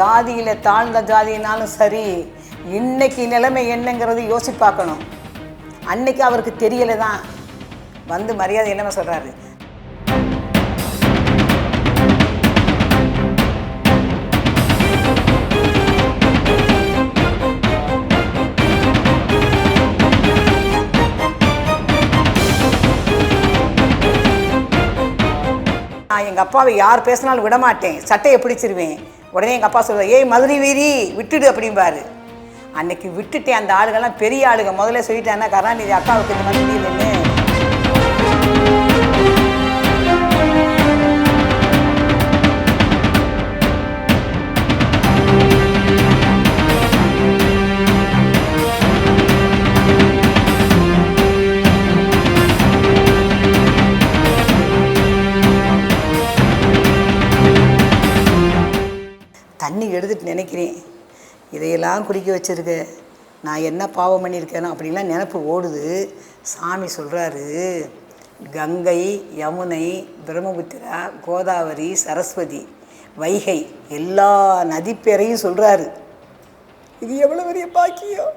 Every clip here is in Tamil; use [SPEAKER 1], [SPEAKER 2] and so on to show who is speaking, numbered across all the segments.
[SPEAKER 1] ஜாதியில் தாழ்ந்த ஜாதினாலும் சரி, இன்னைக்கு நிலைமை என்னங்கிறது யோசிப்பாக்கணும். அன்னைக்கு அவருக்கு தெரியலை தான் வந்து மரியாதை இல்லாமல் சொல்கிறாரு. நான் எங்கள் அப்பாவை யார் பேசினாலும் விடமாட்டேன், சட்டையை பிடிச்சிருவேன். உடனே எங்கள் அப்பா சொல்லுவார், ஏய் மதுரை வீரி விட்டுடு அப்படிம்பாரு. அன்னைக்கு விட்டுட்டேன். அந்த ஆளுகள்லாம் பெரிய ஆளுங்க. முதல்ல சொல்லிட்டேன்னா கருணாநிதி அக்காவுக்கு இந்த மாதிரி முடியலன்னு. தண்ணி எடுத்துட்டு நினைக்கிறேன், இதையெல்லாம் குடிக்க வச்சுருக்கு, நான் என்ன பாவம் பண்ணியிருக்கேனோ அப்படின்லாம் நினப்பு ஓடுது. சாமி சொல்கிறாரு, கங்கை, யமுனை, பிரம்மபுத்திரா, கோதாவரி, சரஸ்வதி, வைகை எல்லா நதி பேரையும் சொல்கிறாரு. இது எவ்வளோ பெரிய பாக்கியம்.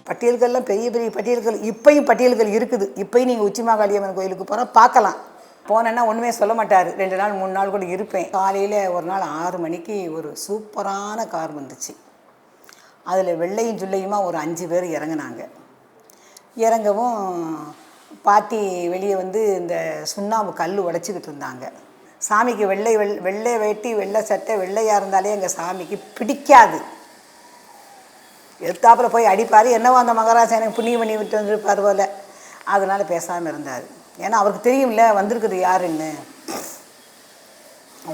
[SPEAKER 1] பட்டியல்கள்லாம் பெரிய பெரிய பட்டியல்கள், இப்போயும் பட்டியல்கள் இருக்குது. இப்போயும் நீங்கள் உச்சி மாகாளியம்மன் கோயிலுக்கு போனால் பார்க்கலாம். போனேன்னா ஒன்றுமே சொல்ல மாட்டார். 2 நாள் 3 நாள் கூட இருப்பேன். காலையில் ஒரு நாள் 6 மணிக்கு ஒரு சூப்பரான கார் வந்துச்சு. அதில் வெள்ளையும் ஜுள்ளையுமா ஒரு 5 பேர் இறங்கினாங்க. இறங்கவும் பாட்டி வெளியே வந்து இந்த சுண்ணாம்பு கல் உடைச்சிக்கிட்டு இருந்தாங்க. சாமிக்கு வெள்ளை வேட்டி, வெள்ளை சட்டை, வெள்ளையாக இருந்தாலே எங்கள் சாமிக்கு பிடிக்காது. எடுத்தாப்புல போய் அடிப்பார். என்னவோ அந்த மகாராஜா எனக்கு புண்ணியம் பண்ணி விட்டு வந்துருப்பார் போல். அதனால் பேசாமல் இருந்தார். ஏன்னா அவருக்கு தெரியும்ல வந்திருக்குது யாருன்னு.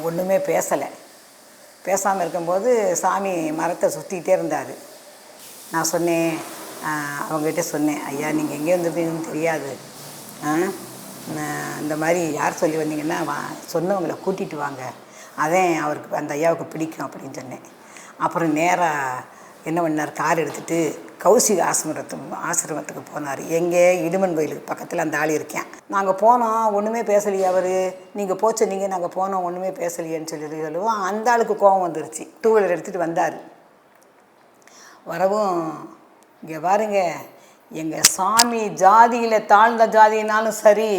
[SPEAKER 1] ஒன்றுமே பேசலை. பேசாமல் இருக்கும்போது சாமி மரத்தை சுற்றிக்கிட்டே இருந்தார். நான் சொன்னேன், அவங்ககிட்ட சொன்னேன், ஐயா நீங்கள் எங்கே வந்துருக்கீங்கன்னு தெரியாது, இந்த மாதிரி யார் சொல்லி வந்தீங்கன்னா சொன்னவங்களை கூட்டிகிட்டு வாங்க, அதே அவருக்கு அந்த ஐயாவுக்கு பிடிக்கும் அப்படின்னு சொன்னேன். அப்புறம் நேராக என்ன பண்ணார், கார் எடுத்துகிட்டு கௌசிக ஆசிரமத்துக்கு போனார். எங்கே, இடுமன் கோயிலுக்கு பக்கத்தில் அந்த ஆள் இருக்கேன். நாங்கள் போனோம், ஒன்றுமே பேசலையே அவர். நீங்கள் போச்சொன்னீங்க, நாங்கள் போனோம், ஒன்றுமே பேசலையேன்னு சொல்லுவோம். அந்த ஆளுக்கு கோபம் வந்துருச்சு. 2 வீலர் எடுத்துகிட்டு வந்தார். வரவும், இங்கே பாருங்க, எங்கள் சாமி ஜாதியில் தாழ்ந்த ஜாதினாலும் சரி,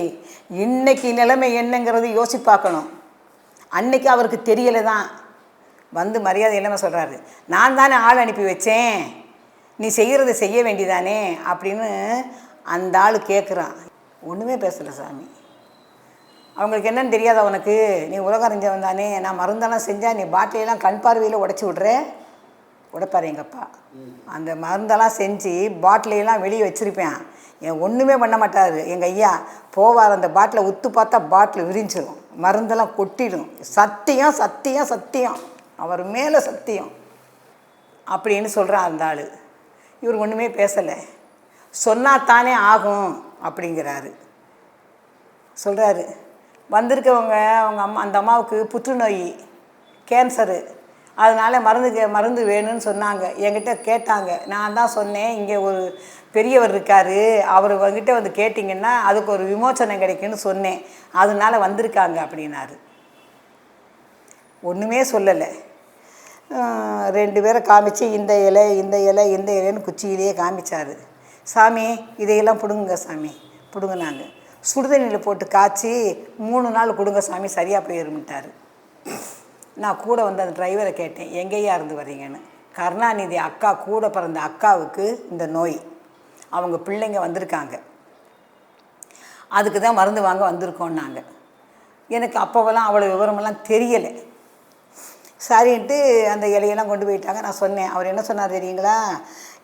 [SPEAKER 1] இன்னைக்கு நிலைமை என்னங்கிறது யோசிப்பாக்கணும். அன்னைக்கு அவருக்கு தெரியலை தான் வந்து மரியாதை இல்லாமல் சொல்கிறாரு. நான் தானே ஆள் அனுப்பி வச்சேன், நீ செய்கிறத செய்ய வேண்டிதானே அப்படின்னு அந்த ஆள் கேட்குறான். ஒன்றுமே பேசலை சாமி. அவங்களுக்கு என்னன்னு தெரியாதா உனக்கு, நீ உலகறிஞ்சவன் தானே, நான் மருந்தெல்லாம் செஞ்சால் நீ பாட்டிலெல்லாம் கண் பார்வையில் உடச்சி விட்ற. உடைப்பார் எங்கள் அப்பா. அந்த மருந்தெல்லாம் செஞ்சு பாட்டிலையெல்லாம் வெளியே வச்சுருப்பேன். ஒன்றுமே பண்ண மாட்டார் எங்கள் ஐயா. போவார், அந்த பாட்டிலை உத்து பார்த்தா பாட்டில் விரிஞ்சிடும், மருந்தெல்லாம் கொட்டிடும். சத்தியம் சத்தியம் சத்தியம், அவர் மேலே சத்தியம் அப்படின்னு சொல்கிறான் அந்த ஆள். இவர் ஒன்றுமே பேசலை. சொன்னால் தானே ஆகும் அப்படிங்கிறாரு. சொல்கிறாரு, வந்திருக்கவங்க அவங்க அம்மா, அந்த அம்மாவுக்கு புற்றுநோய், கேன்சரு, அதனால் மருந்து வேணும்னு சொன்னாங்க. என்கிட்ட கேட்டாங்க. நான் தான் சொன்னேன், இங்கே ஒரு பெரியவர் இருக்கார், அவர் வந்துகிட்ட வந்து கேட்டிங்கன்னா அதுக்கு ஒரு விமோச்சனம் கிடைக்குன்னு சொன்னேன், அதனால வந்திருக்காங்க அப்படின்னாரு. ஒன்றுமே சொல்லலை. 2 பேரை காமிச்சு இந்த இலை இந்த இலை இந்த இலைன்னு குச்சியிலேயே காமிச்சார். சாமி இதையெல்லாம் பிடுங்குங்க சாமி, பிடுங்கினாங்க. சுடுதண்ணியில் போட்டு காய்ச்சி 3 நாள் கொடுங்க சாமி, சரியாக போயிருமிட்டார். நான் கூட வந்து அந்த டிரைவரை கேட்டேன், எங்கேயா இருந்து வர்றீங்கன்னு. கருணாநிதி அக்கா கூட பிறந்த அக்காவுக்கு இந்த நோய், அவங்க பிள்ளைங்க வந்திருக்காங்க, அதுக்கு தான் மருந்து வாங்க வந்திருக்கோன்னாங்க. எனக்கு அப்போவெல்லாம் அவ்வளோ விவரமெல்லாம் தெரியலை. சரின்ட்டு அந்த இலையெல்லாம் கொண்டு போயிட்டாங்க. நான் சொன்னேன், அவர் என்ன சொன்னார் தெரியுங்களா,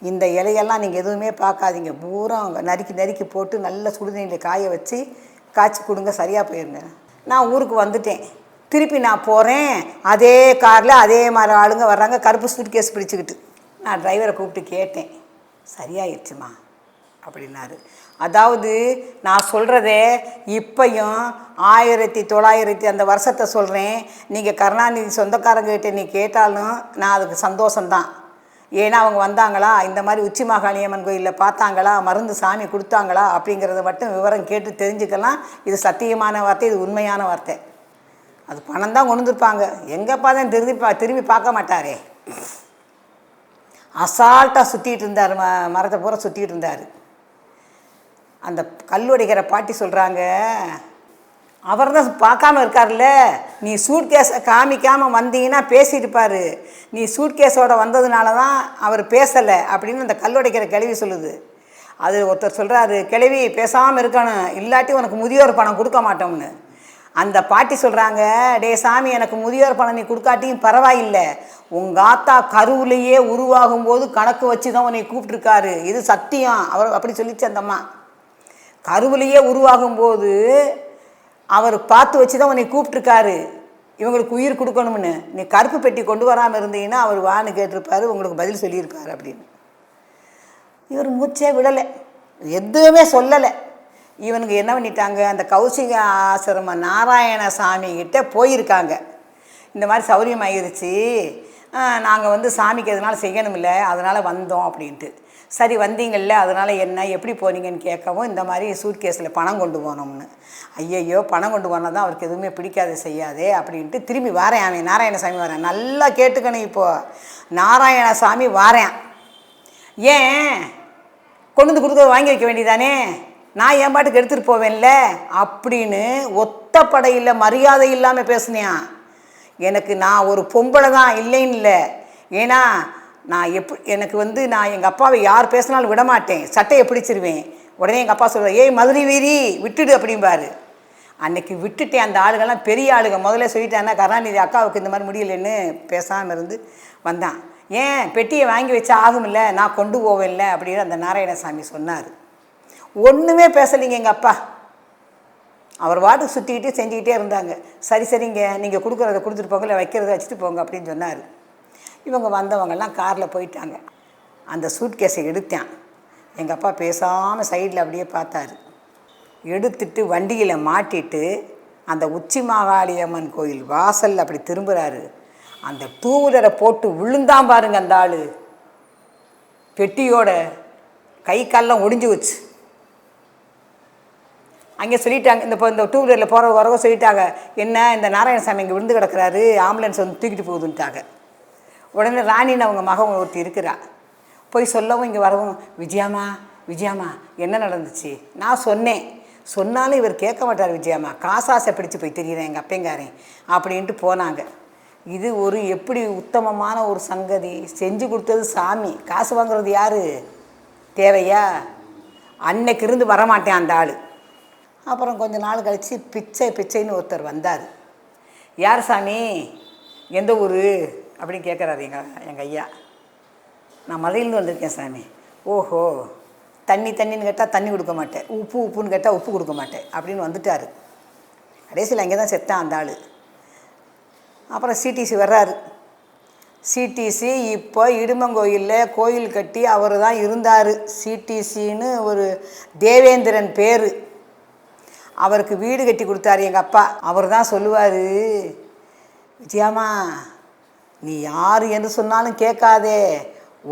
[SPEAKER 1] இந்த இலையெல்லாம் நீங்கள் எதுவுமே பார்க்காதீங்க, பூரா நறுக்கி போட்டு நல்ல சுடுதண்ணியில் காய வச்சு காய்ச்சி கொடுங்க, சரியாக போயிருங்க. நான் ஊருக்கு வந்துட்டேன். திருப்பி நான் போகிறேன், அதே காரில் அதே மாதிரி ஆளுங்க வர்றாங்க, கருப்பு சூட் கேஸ் பிடிச்சிக்கிட்டு. நான் டிரைவரை கூப்பிட்டு கேட்டேன், சரியாயிடுச்சுமா அப்படின்னாரு. அதாவது நான் சொல்கிறதே இப்பையும் 1900 அந்த வருஷத்தை சொல்கிறேன். நீங்கள் கருணாநிதி சொந்தக்காரங்கிட்ட நீ கேட்டாலும் நான் அதுக்கு சந்தோஷந்தான். ஏன்னா அவங்க வந்தாங்களா, இந்த மாதிரி உச்சி மாகாளியம்மன் கோயிலில் பார்த்தாங்களா, மருந்து சாமி கொடுத்தாங்களா அப்படிங்கிறத மட்டும் விவரம் கேட்டு தெரிஞ்சுக்கலாம். இது சத்தியமான வார்த்தை, இது உண்மையான வார்த்தை. அது பணம் தான் கொண்டு வந்துருப்பாங்க, எங்கேப்பா தான் திரும்பி பார்க்க மாட்டாரே. அசால்ட்டாக சுற்றிட்டு இருந்தார், மரத்தை பூரா சுற்றிட்டு இருந்தார். அந்த கல்லுடைக்கிற பாட்டி சொல்கிறாங்க, அவர் தான் பார்க்காம இருக்கார்ல, நீ சூட்கேஸை காமிக்காமல் வந்தீங்கன்னா பேசியிருப்பார், நீ சூட்கேஸோடு வந்ததுனால தான் அவர் பேசலை அப்படின்னு அந்த கல்லுடைக்கிற கிழவி சொல்லுது. அது ஒருத்தர் சொல்கிறாரு, கிழவி பேசாமல் இருக்கணும், இல்லாட்டி உனக்கு முதியோர் பணம் கொடுக்க மாட்டோம்னு. அந்த பாட்டி சொல்கிறாங்க, டே சாமி, எனக்கு முதியோர் பணம் நீ கொடுக்காட்டியும் பரவாயில்லை, உங்கள் ஆத்தா கருவிலேயே உருவாகும் போது கணக்கு வச்சு தான் உன்னை கூப்பிட்ருக்காரு, இது சத்தியம். அவர் அப்படி சொல்லிச்சு அந்த அம்மா. கருவிலேயே உருவாகும்போது அவர் பார்த்து வச்சு தான் உன்னை கூப்பிட்ருக்காரு, இவங்களுக்கு உயிர் கொடுக்கணும்னு. நீ கருப்பு பெட்டி கொண்டு வராமல் இருந்தீங்கன்னா அவர் வான்னு கேட்டிருப்பாரு, உங்களுக்கு பதில் சொல்லியிருப்பார் அப்படின்னு. இவர் மூச்சே விடலை, எதுவுமே சொல்லலை. இவனுக்கு என்ன பண்ணிட்டாங்க, அந்த கௌசிக ஆசிரம நாராயணசாமி கிட்ட போயிருக்காங்க. இந்த மாதிரி சௌரியம் ஆகிருச்சு, நாங்கள் சாமிக்கு எதனால செய்யணுமில்ல, அதனால் வந்தோம் அப்படின்ட்டு. சரி வந்தீங்கள்ல, அதனால் என்ன எப்படி போனீங்கன்னு கேட்கவும், இந்த மாதிரி சூட்கேஸில் பணம் கொண்டு போனோம்னு. ஐயையோ, பணம் கொண்டு போனால் தான் அவருக்கு எதுவுமே பிடிக்காது, செய்யாதே அப்படின்ட்டு திரும்பி வாரேன். அவன் நாராயணசாமி வரேன், நல்லா கேட்டுக்கணும். இப்போது நாராயணசாமி வாரேன், ஏன் கொண்டு வந்து கொடுக்க வாங்கி வைக்க வேண்டியதானே, நான் என் பாட்டுக்கு எடுத்துகிட்டு போவேன்ல அப்படின்னு ஒத்தப்படையில் மரியாதை இல்லாமல் பேசுனேன். நான் ஒரு பொம்பளை தான் இல்லைன்னு இல்லை, ஏன்னா நான் எனக்கு நான் எங்கள் அப்பாவை யார் பேசினாலும் விடமாட்டேன், சட்டையை பிடிச்சிருவேன். உடனே எங்கள் அப்பா சொல்கிறார், ஏய் மதுரை வீரி விட்டுடு அப்படிம்பாரு. அன்னைக்கு விட்டுட்டேன். அந்த ஆளுகள்லாம் பெரிய ஆளுங்க, முதல்ல சொல்லிட்டாங்கன்னா கருணாநிதி அக்காவுக்கு இந்த மாதிரி முடியலன்னு பேசாமல் இருந்து வந்தான். ஏன் பெட்டியை வாங்கி வச்சா ஆகுமில்ல, நான் கொண்டு போவேன்ல அப்படின்னு அந்த நாராயணசாமி சொன்னார். ஒன்றுமே பேசலைங்க எங்கள் அப்பா, அவர் வாட்டுக்கு சுற்றிக்கிட்டே செஞ்சுக்கிட்டே இருந்தாங்க. சரி சரிங்க, நீங்கள் கொடுக்குறத கொடுத்துட்டு போங்க, இல்லை வைக்கிறத வச்சுட்டு போங்க அப்படின்னு சொன்னார். இவங்க வந்தவங்கெல்லாம் காரில் போயிட்டாங்க. அந்த சூட்கேஸை எடுத்தேன். எங்கள் அப்பா பேசாமல் சைடில் அப்படியே பார்த்தாரு. எடுத்துட்டு வண்டியில் மாட்டிட்டு அந்த உச்சி மாகாளியம்மன் கோயில் வாசல் அப்படி திரும்புகிறாரு. அந்த டூ வீலரை போட்டு விழுந்தான் பாருங்க அந்த ஆள், பெட்டியோட கை காலெலாம் ஒடிஞ்சு வச்சு. அங்கே சொல்லிட்டாங்க, இந்த டூ வீலரில் போகிற வரவோ சொல்லிட்டாங்க, என்ன இந்த நாராயணசாமி இங்கே விழுந்து கிடக்கிறாரு, ஆம்புலன்ஸ் தூக்கிட்டு போகுதுன்ட்டாங்க. உடனே ராணின்னு அவங்க மகன் ஒருத்தி இருக்கிறா, போய் சொல்லவும் இங்கே வரவும், விஜயாமா என்ன நடந்துச்சு நான் சொன்னாலும் இவர் கேட்க மாட்டார். விஜயாமா காசாசை பிடிச்சி போய் தெரியுறேன் எங்கள் அப்பங்காரன் அப்படின்ட்டு போனாங்க. இது ஒரு எப்படி உத்தமமான ஒரு சங்கதி. செஞ்சு கொடுத்தது சாமி, காசு வாங்குறது யார், தேவையா? அன்னைக்கு இருந்து வரமாட்டேன் அந்த ஆள். அப்புறம் கொஞ்ச நாள் கழித்து பிச்சைன்னு ஒருத்தர் வந்தார். யார் சாமி, எந்த ஊர் அப்படின்னு கேட்குறாரு எங்கள் ஐயா. நான் மதுரையிலேருந்து வந்திருக்கேன் சாமி. ஓஹோ, தண்ணின்னு கேட்டால் தண்ணி கொடுக்க மாட்டேன், உப்புன்னு கேட்டால் உப்பு கொடுக்க மாட்டேன் அப்படின்னு வந்துட்டார். கடைசியில் அங்கே தான் செத்தான் அந்த ஆள். அப்புறம் சிடிசி வர்றாரு. சிடிசி இப்போ இடுமங்கோயிலில் கோயில் கட்டி அவர் தான் இருந்தார். சிடிசின்னு ஒரு தேவேந்திரன் பேர். அவருக்கு வீடு கட்டி கொடுத்தாரு எங்கள் அப்பா. அவர் தான் சொல்லுவார், விஜயாமா நீ யார் என்று சொன்னாலும் கேட்காதே,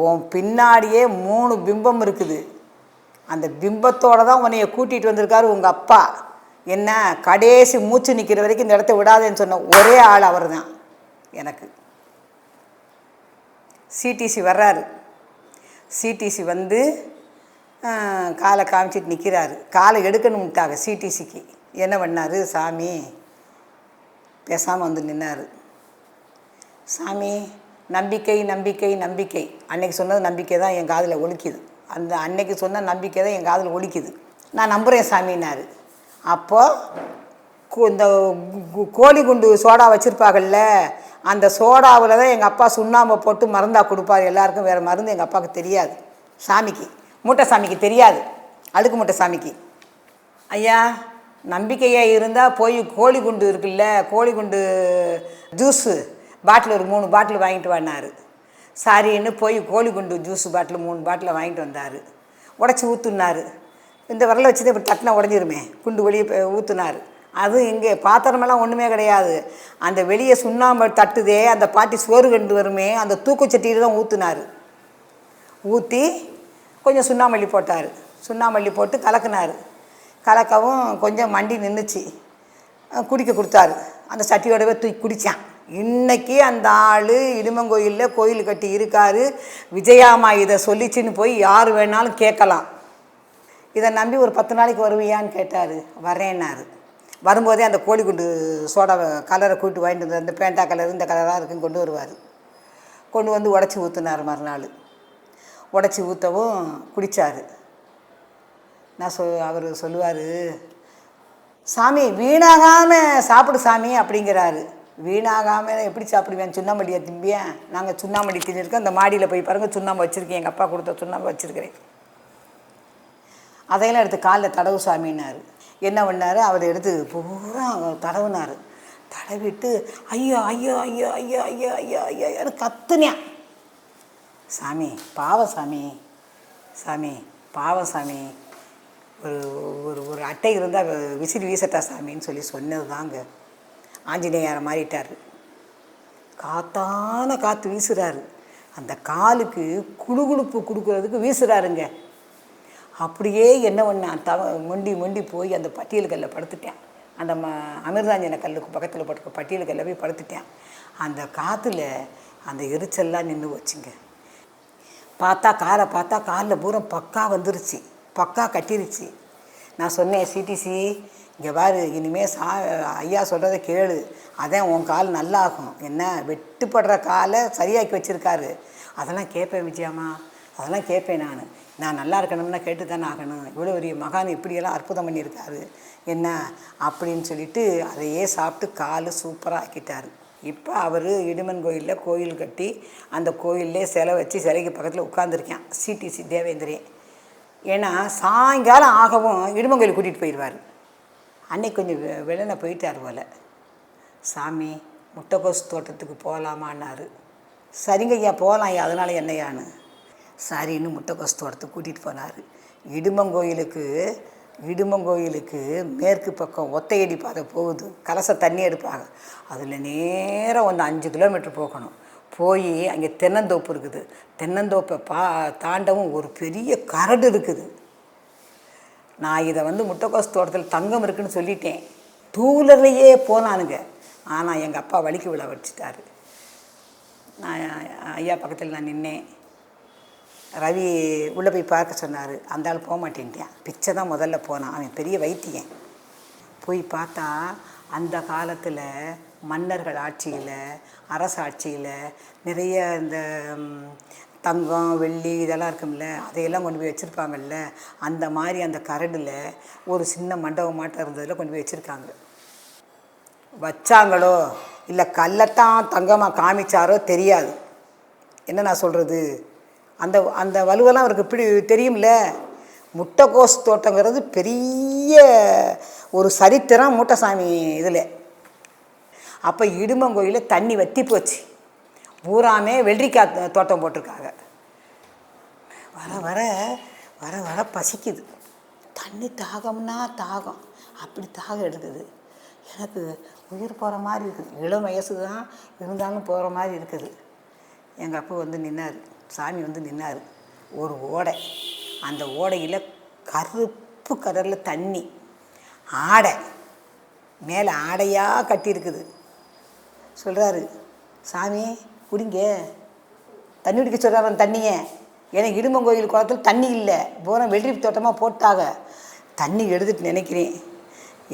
[SPEAKER 1] உன் பின்னாடியே 3 பிம்பம் இருக்குது, அந்த பிம்பத்தோடு தான் உன்னைய கூட்டிகிட்டு வந்திருக்காரு உங்கள் அப்பா. என்ன கடைசி மூச்சு நிற்கிற வரைக்கும் இந்த இடத்த விடாதேன்னு சொன்ன ஒரே ஆள் அவர் தான் எனக்கு. சிடிசி வர்றாரு. சிடிசி வந்து காலை காமிச்சிட்டு நிற்கிறாரு. காலை எடுக்கணும்ட்டாங்க சிடிசிக்கு. என்ன பண்ணார் சாமி, பேசாமல் வந்து நின்னார். சாமி நம்பிக்கை நம்பிக்கை நம்பிக்கை, அன்னைக்கு சொன்னது நம்பிக்கை தான் என் காதில் ஒலிக்குது, அந்த அன்னைக்கு சொன்ன நம்பிக்கை தான் என் காதில் ஒலிக்குது, நான் நம்புகிறேன் சாமின்னாரு. அப்போது இந்த கோழி குண்டு சோடா வச்சுருப்பாங்கல்ல, அந்த சோடாவில் தான் எங்கள் அப்பா சுண்ணாம்பை போட்டு மருந்தாக கொடுப்பார் எல்லாருக்கும். வேறு மருந்து எங்கள் அப்பாவுக்கு தெரியாது, சாமிக்கு மூட்டை சாமிக்கு தெரியாது, அழுக்கு மூட்டை சாமிக்கு. ஐயா நம்பிக்கையாக இருந்தால் போய் கோழி குண்டு இருக்குல்ல, கோழி குண்டு ஜூஸு பாட்டில் ஒரு 3 பாட்டில் வாங்கிட்டு வந்தார். சரின்னு போய் கோழி குண்டு ஜூஸு பாட்டில் 3 பாட்டில் வாங்கிட்டு வந்தார். உடச்சி ஊற்றுனாரு. இந்த விரலை வச்சுட்டு இப்படி தட்டினா உடஞ்சிருமே, குண்டு வெளியே ஊற்றுனார். அது இங்கே பாத்திரமெல்லாம் ஒன்றுமே கிடையாது. அந்த வெளியே சுண்ணாம்பு தட்டுதே, அந்த பாட்டி சோறு கண்டு வருமே, அந்த தூக்குச்சட்டியில் தான் ஊற்றுனார். ஊற்றி கொஞ்சம் சுண்ணாமல்லி போட்டார். சுண்ணாமல்லி போட்டு கலக்குனார். கலக்கவும் கொஞ்சம் மண்டி நின்றுச்சு. குடிக்க கொடுத்தாரு. அந்த சட்டியோடவே தூக்கி குடித்தான். இன்றைக்கி அந்த ஆள் இடுமங்கோயிலில் கோயில் கட்டி இருக்கார். விஜயாமா இதை சொல்லிச்சின்னு போய் யார் வேணாலும் கேட்கலாம். இதை நம்பி ஒரு 10 நாளைக்கு வருவியான்னு கேட்டார். வரேன்னாரு. வரும்போதே அந்த கோழி குண்டு சோடா கலரை கூட்டு வாங்கிட்டு வந்து, அந்த பேண்டா கலர் இந்த கலராக இருக்குன்னு கொண்டு வருவார். கொண்டு வந்து உடச்சி ஊற்றுனார். மறுநாள் உடச்சி ஊற்றவும் குடித்தார். அவர் சொல்லுவார், சாமி வீணாகாமல் சாப்பிடு சாமி அப்படிங்கிறாரு. வீணாகாமல் எப்படி சாப்பிடுவேன்? சுண்ணாம்பள்ளியை திம்பியேன். நாங்கள் சுண்ணாம்பள்ளி தின்னிருக்கோம். அந்த மாடியில் போய் பாருங்கள், சுண்ணாம்பு வச்சுருக்கேன். எங்கள் அப்பா கொடுத்த சுண்ணாம்பு வச்சுருக்கிறேன். அதையெல்லாம் எடுத்து காலில் தடவு சாமின்னார். என்ன பண்ணார்? அவர் எடுத்து பூரா தடவுனார். தடவிட்டு ஐயோ ஐயோ ஐயோ ஐயோ ஐயோ ஐயோ ஐயோ கத்துனேன். சாமி பாவம் சாமி, சாமி பாவம் சாமி, ஒரு ஒரு அட்டை இருந்தால் விசிறி வீசட்டா சாமின்னு சொல்லி சொன்னது தாங்க. ஆஞ்சநேயரை மாறிட்டார். காத்தான காற்று வீசுகிறாரு. அந்த காலுக்கு குடுகுடுப்பு கொடுக்குறதுக்கு வீசுகிறாருங்க. அப்படியே என்ன பண்ணான், மொண்டி மொண்டி போய் அந்த பட்டியல் கல்லை படுத்துட்டேன். அந்த அமிர்தாஞ்சன கல்லுக்கு பக்கத்தில் படுக்க பட்டியல் கல்லை போய் படுத்துட்டேன். அந்த காற்றுல அந்த எரிச்சல்லாம் நின்று வச்சுங்க. பார்த்தா காலில் பூரா பக்கா வந்துருச்சு, பக்கா கட்டிருச்சு. நான் சொன்னேன், சிடிசி இங்கே பாரு, இனிமேல் ஐயா சொல்கிறத கேளு, அதான் உன் கால் நல்லாகும். என்ன வெட்டுப்படுற காலை சரியாக்கி வச்சுருக்காரு. அதெல்லாம் கேட்பேன் விஜயாம்மா, அதெல்லாம் கேட்பேன். நான் நல்லா இருக்கணும்னா கேட்டு தானே ஆகணும். இவ்வளோ பெரிய மகான் இப்படியெல்லாம் அற்புதம் பண்ணியிருக்காரு என்ன அப்படின்னு சொல்லிட்டு அதையே சாப்பிட்டு கால் சூப்பராக ஆக்கிட்டார். இப்போ அவர் இடுமன் கோயிலில் கோயில் கட்டி அந்த கோயிலே சிலை வச்சு சிலைக்கு பக்கத்தில் உட்காந்துருக்கேன் சிடிசி தேவேந்திரன். ஏன்னா சாயங்காலம் ஆகவும் இடுமன் கோயில் கூட்டிகிட்டு போயிடுவார். அன்னைக்கு கொஞ்சம் வெளில போயிட்டார் போல். சாமி முட்டைக்கோஸ் தோட்டத்துக்கு போகலாமான்னாரு. சரிங்க ஐயா போகலாம் ஐயா, அதனால என்னையான்னு சரின்னு முட்டைக்கோஸ் தோட்டத்துக்கு கூட்டிகிட்டு போனார். இடுமங்கோயிலுக்கு மேற்கு பக்கம் ஒத்தையடி பாதை போகுது. கலச தண்ணி எடுப்பாங்க. அதில் நேராக வந்து 5 கிலோமீட்டர் போகணும். போய் அங்கே தென்னந்தோப்பு இருக்குது. தென்னந்தோப்பை தாண்டவும் ஒரு பெரிய கரடு இருக்குது. நான் இதை முட்டைக்கோஸ் தோட்டத்தில் தங்கம் இருக்குதுன்னு சொல்லிட்டேன். டூலர்லையே போனானுங்க. ஆனால் எங்கள் அப்பா வலிக்கு விழா வச்சுட்டாரு. நான் ஐயா பக்கத்தில் நான் நின்னேன். ரவி உள்ளே போய் பார்க்க சொன்னார். அந்த ஆள் போக மாட்டேன்ட்டேன். பிச்சை தான் முதல்ல போனான். அவன் பெரிய வைத்தியன். போய் பார்த்தா அந்த காலத்தில் மன்னர்கள் ஆட்சியில், அரசாட்சியில் நிறைய இந்த தங்கம் வெள்ளி இதெல்லாம் இருக்கும்ல, அதையெல்லாம் கொண்டு போய் வச்சுருப்பாங்கல்ல. அந்த மாதிரி அந்த கரடில் ஒரு சின்ன மண்டபம் மாட்டம் இருந்ததில் கொண்டு போய் வச்சுருக்காங்க. வச்சாங்களோ இல்லை கல்லைத்தான் தங்கமாக காமிச்சாரோ தெரியாது. என்ன நான் சொல்கிறது, அந்த வலுவெல்லாம் அவருக்கு இப்படி தெரியும்ல. முட்டைக்கோஸ் தோட்டங்கிறது பெரிய ஒரு சரித்திரம் மூட்டைசாமி இதில். அப்போ இடுமங்கோயிலில் தண்ணி வற்றி போச்சு. பூராமே வெள்ளரிக்காய் தோட்டம் போட்டிருக்காங்க. வர வர வர வர பசிக்குது. தண்ணி தாகம்னா தாகம், அப்படி தாகம் எடுக்குது. எனக்கு உயிர் போகிற மாதிரி இருக்குது. இளம் வயசு தான் இருந்தாலும் போகிற மாதிரி இருக்குது. எங்கள் அப்பா நின்னார். சாமி நின்னார். ஒரு ஓடை. அந்த ஓடையில் கருப்பு கலரில் தண்ணி, ஆடை மேலே ஆடையாக கட்டியிருக்குது. சொல்கிறாரு, சாமி குடிங்க. தண்ணி குடிக்க சொல்கிறாரு அந்த தண்ணியை. ஏன்னா இடுமங்கோயில் குளத்தில் தண்ணி இல்லை, பூரா வெள்ளரி தோட்டமாக போட்டாங்க. தண்ணி எடுத்துட்டு நினைக்கிறேன்,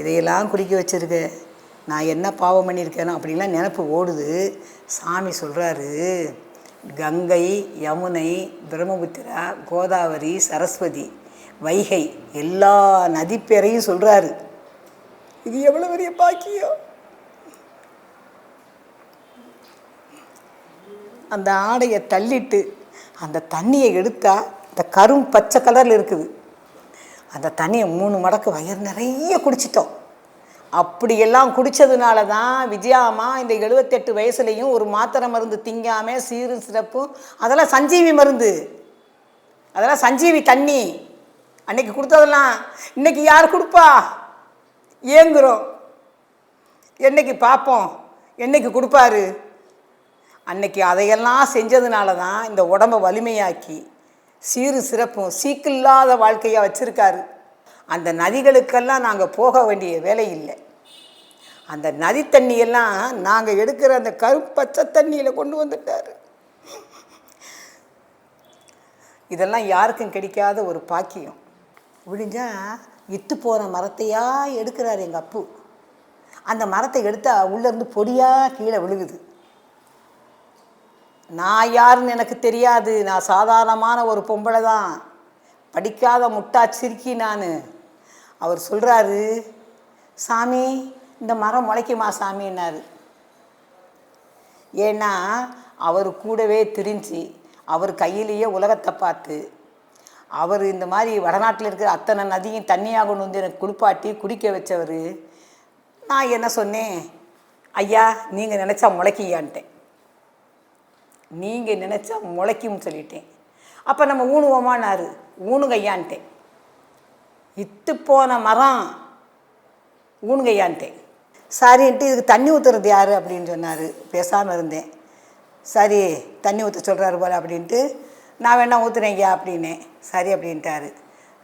[SPEAKER 1] இதையெல்லாம் குடிக்க வச்சுருக்க நான் என்ன பாவம் பண்ணியிருக்கேனோ அப்படின்லாம் நினப்பு ஓடுது. சாமி சொல்கிறாரு, கங்கை, யமுனை, பிரம்மபுத்திரா, கோதாவரி, சரஸ்வதி, வைகை எல்லா நதி பேரையும் சொல்கிறாரு. இது எவ்வளோ பெரிய பாக்கியம். அந்த ஆடையை தள்ளிட்டு அந்த தண்ணியை எடுத்தால் இந்த கரும் பச்சை கலரில் இருக்குது. அந்த தண்ணியை 3 மடக்கு வயிறு நிறைய குடிச்சிட்டோம். அப்படியெல்லாம் குடித்ததுனால தான் விஜயாம்மா இந்த 78 வயசுலேயும் ஒரு மாத்திரை மருந்து திங்காமல் சீரும் சிறப்பும். அதெல்லாம் சஞ்சீவி மருந்து, அதெல்லாம் சஞ்சீவி தண்ணி. அன்னைக்கு கொடுத்ததெல்லாம் இன்னைக்கு யார் கொடுப்பா? ஏங்குறோம். என்னைக்கு பார்ப்போம், என்னைக்கு கொடுப்பாரு? அன்னைக்கு அதையெல்லாம் செஞ்சதுனால தான் இந்த உடம்பை வலிமையாக்கி சீரு சிறப்பும் சீக்கில்லாத வாழ்க்கையாக வச்சுருக்காரு. அந்த நதிகளுக்கெல்லாம் நாங்கள் போக வேண்டிய வேலை இல்லை. அந்த நதி தண்ணியெல்லாம் நாங்கள் எடுக்கிற அந்த கருப்பச்சை தண்ணியில் கொண்டு வந்துட்டார். இதெல்லாம் யாருக்கும் கிடைக்காத ஒரு பாக்கியம். விடிஞ்சால் இத்து போன மரத்தையா எடுக்கிறார் எங்கள் அப்பு. அந்த மரத்தை எடுத்தால் உள்ளேருந்து பொடியாக கீழே விழுகுது. நான் யாருன்னு எனக்கு தெரியாது. நான் சாதாரணமான ஒரு பொம்பளை தான், படிக்காத முட்டா சிரிக்கி நான். அவர் சொல்கிறாரு, சாமி இந்த மரம் முளைக்குமா சாமின்னாரு. ஏன்னா அவர் கூடவே திரிஞ்சு அவர் கையிலேயே உலகத்தை பார்த்து அவர் இந்த மாதிரி வடநாட்டில் இருக்கிற அத்தனை நதியும் தண்ணியாக கொண்டு வந்து எனக்கு குளிப்பாட்டி குடிக்க வச்சவர். நான் என்ன சொன்னேன், ஐயா நீங்கள் நினச்சா முளைக்கியான்ட்டேன். நீங்கள் நினச்சா முளைக்கும்னு சொல்லிட்டேன். அப்போ நம்ம ஊனுவோமான்னாரு. ஊனுங்கய்யான்ட்டேன். இத்து போன மரம் ஊனுங்கய்யான்ட்டேன். சரின்ட்டு இதுக்கு தண்ணி ஊற்றுறது யார் அப்படின்னு சொன்னார். பேசாமல் இருந்தேன். சரி தண்ணி ஊற்ற சொல்கிறாரு போல் அப்படின்ட்டு நான் வேணா ஊற்றுறேங்கய்யா அப்படின்னேன். சரி அப்படின்ட்டாரு.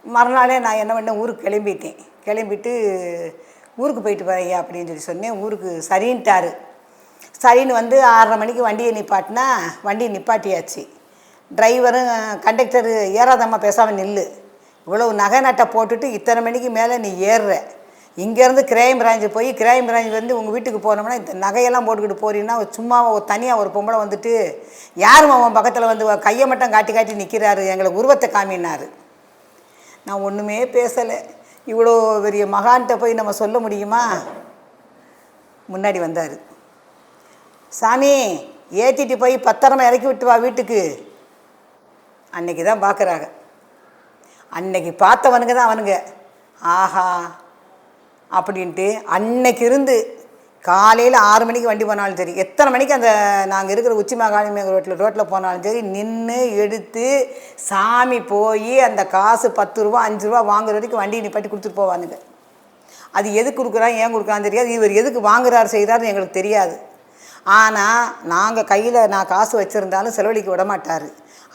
[SPEAKER 1] மறுநாளே நான் என்ன பண்ணேன், ஊருக்கு கிளம்பிட்டேன். கிளம்பிட்டு ஊருக்கு போயிட்டு வரேங்க அப்படின்னு சொல்லி சொன்னேன். ஊருக்கு சரின்ட்டார். சரின்னு வந்து 6:30 மணிக்கு வண்டியை நிப்பாட்டினா வண்டியை நிப்பாட்டியாச்சு. டிரைவரும் கண்டக்டரு ஏறாதம்மா பேசாமல் நில்லு, இவ்வளவு நகை நட்டை போட்டுட்டு இத்தனை மணிக்கு மேலே நீ ஏறுற, இங்கேருந்து கிரைம் பிராஞ்சு போய் கிரைம் பிராஞ்சு வந்து உங்கள் வீட்டுக்கு போனோம்னா இந்த நகையெல்லாம் போட்டுக்கிட்டு போறீங்கன்னா சும்மா தனியாக ஒரு பொம்பளை வந்துட்டு யாரும் அவன் பக்கத்தில் வந்து கையை மட்டும் காட்டி காட்டி நிற்கிறாரு, எங்களை உருவத்தை காமினார். நான் ஒன்றுமே பேசலை. இவ்வளோ பெரிய மகான்கிட்ட போய் நம்ம சொல்ல முடியுமா? முன்னாடி வந்தார். சாமி ஏற்றிட்டு போய் பத்திரமா இறக்கி விட்டு வா வீட்டுக்கு. அன்னைக்கு தான் பார்க்குறாங்க. அன்னைக்கு பார்த்தவனுங்க தான் அவனுங்க ஆஹா அப்படின்ட்டு. அன்னைக்கு இருந்து காலையில் 6 மணிக்கு வண்டி போனாலும் சரி, எத்தனை மணிக்கு அந்த நாங்கள் இருக்கிற உச்சி மகாலிமே ரோட்டில் போனாலும் சரி, நின்று எடுத்து சாமி போய் அந்த காசு 10 ரூபா 5 ரூபா வாங்குற வரைக்கும் வண்டியை நிப்பாட்டி கொடுத்துட்டு போவானுங்க. அது எதுக்கு கொடுக்குறான் ஏன் கொடுக்குறான்னு தெரியாது. இவர் எதுக்கு வாங்குறாரு செய்கிறாருன்னு எங்களுக்கு தெரியாது. ஆனால் நாங்கள் கையில் நான் காசு வச்சுருந்தாலும் செலவழிக்க விட மாட்டார்.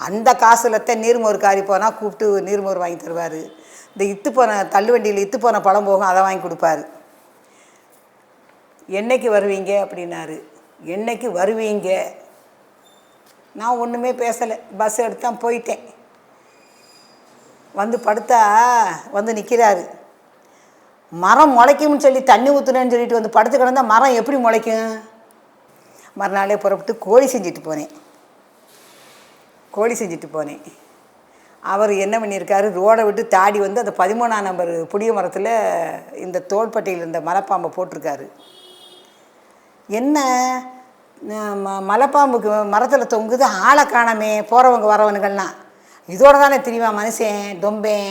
[SPEAKER 1] அந்த காசுலத்தான் நீர்மோர் காரி போனால் கூப்பிட்டு நீர்மோர் வாங்கி தருவார். இந்த இத்து போன தள்ளுவண்டியில் இத்து போன பழம் போகும், அதை வாங்கி கொடுப்பாரு. என்னைக்கு வருவீங்க அப்படின்னாரு. என்னைக்கு வருவீங்க? நான் ஒன்றுமே பேசலை. பஸ் எடுத்தான் போயிட்டேன். வந்து படுத்தா வந்து நிற்கிறாரு. மரம் முளைக்கும்னு சொல்லி தண்ணி ஊற்றுனேன்னு சொல்லிட்டு வந்து படுத்து கிடந்தா மரம் எப்படி முளைக்கும்? மறுநாளே புறப்பட்டு கோழி செஞ்சுட்டு போனேன். அவர் என்ன பண்ணியிருக்காரு, ரோடை விட்டு தாடி வந்து அந்த 13ஆம் நம்பர் புளிய மரத்தில் இந்த தோள்பட்டையில் இருந்த மலைப்பாம்பை போட்டிருக்காரு. என்ன மலைப்பாம்புக்கு மரத்தில் தொங்குது, ஆளை காணாமே, போகிறவங்க வரவனுங்கள்லாம் இதோட தானே தெரியுமா மனுஷன் டொம்பேன்,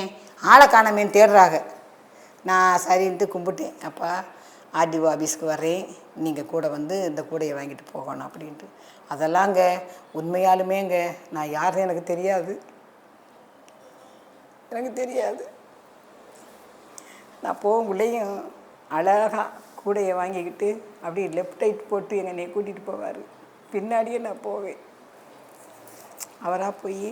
[SPEAKER 1] ஆளை காணாமேன்னு தேடுறாங்க. நான் சரின்ட்டு கும்பிட்டேன். அப்பா ஆர்டிஓ ஆஃபீஸ்க்கு வர்றேன், நீங்கள் கூட வந்து இந்த கூடையை வாங்கிட்டு போகணும் அப்படின்ட்டு. அதெல்லாங்க உண்மையாலுமேங்க நான் யாருன்னு எனக்கு தெரியாது. நான் போகுள்ளேயும் அழகாக கூடையை வாங்கிக்கிட்டு அப்படியே லெஃப்ட் ரைட் போட்டு என்னை கூட்டிகிட்டு போவார். பின்னாடியே நான் போவேன். அவராக போய்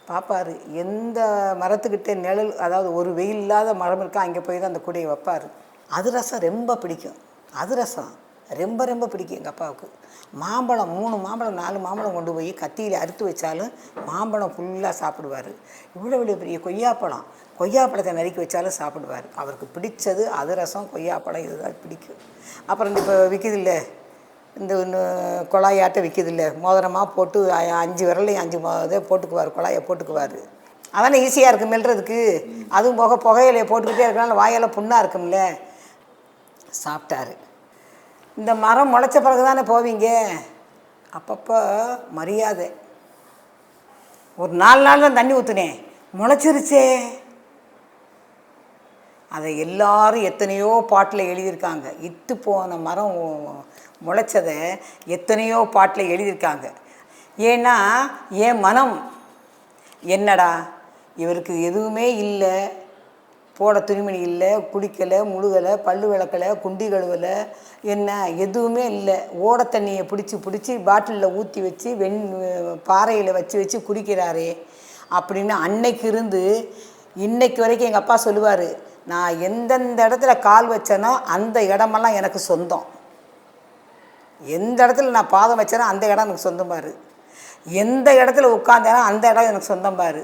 [SPEAKER 1] பார்ப்பார். எந்த மரத்துக்கிட்ட நிழல், அதாவது ஒரு வெயில் இல்லாத மரம் இருக்கா, அங்கே போய் தான் அந்த கூடையை வைப்பார். அதிரசம் ரொம்ப பிடிக்கும். அதிரசம் ரொம்ப ரொம்ப பிடிக்கும் எங்கள் அப்பாவுக்கு. மாம்பழம் 3 மாம்பழம் 4 மாம்பழம் கொண்டு போய் கத்தியில் அறுத்து வச்சாலும் மாம்பழம் ஃபுல்லாக சாப்பிடுவார். இவ்வளோ பெரிய கொய்யாப்பழத்தை நறுக்கி வச்சாலும் சாப்பிடுவார். அவருக்கு பிடிச்சது அதிரசம், கொய்யாப்பழம், இதுதான் பிடிக்கும். அப்புறம் இப்போ விற்கிதில்ல, இந்த குழாயாட்டை விற்கிதில்ல, மோதிரமாக போட்டு 5 விரலையும் 5 இதை போட்டுக்குவார், குழாயை போட்டுக்குவார். அதனால் ஈஸியாக இருக்கும் மெல்றதுக்கு. அதுவும் போக புகையிலையை போட்டுக்கிட்டே இருக்கனால வாயெல்லாம் புண்ணாக இருக்கும்ல. சாப்பிட்டாரு. இந்த மரம் முளைச்ச பிறகு தானே போவீங்க. அப்பப்போ மரியாதை. ஒரு 4 நாள் தான் தண்ணி ஊற்றுனேன், முளைச்சிருச்சே. அதை எல்லாரும் எத்தனையோ பாட்டில் எழுதியிருக்காங்க. இத்து போன மரம் முளைச்சதை எத்தனையோ பாட்டில் எழுதியிருக்காங்க. ஏன்னா என் மனம் என்னடா இவருக்கு எதுவுமே இல்லை, போட துணிமணி இல்லை, குடிக்கலை, முழுகலை, பல்லு விளக்கலை, குண்டி கழுவலை, என்ன எதுவுமே இல்லை. ஓட தண்ணியை பிடிச்சி பாட்டிலில் ஊற்றி வச்சு பாறையில் வச்சு குடிக்கிறாரே அப்படின்னு அன்னைக்கு இருந்து இன்னைக்கு வரைக்கும் எங்கள் அப்பா சொல்லுவார், நான் எந்தெந்த இடத்துல கால் வச்சேனோ அந்த இடமெல்லாம் எனக்கு சொந்தம். எந்த இடத்துல நான் பாதம் வச்சேனோ அந்த இடம் எனக்கு சொந்தம் பாரு, எந்த இடத்துல உட்காந்தேனோ அந்த இடம் எனக்கு சொந்தம் பாரு.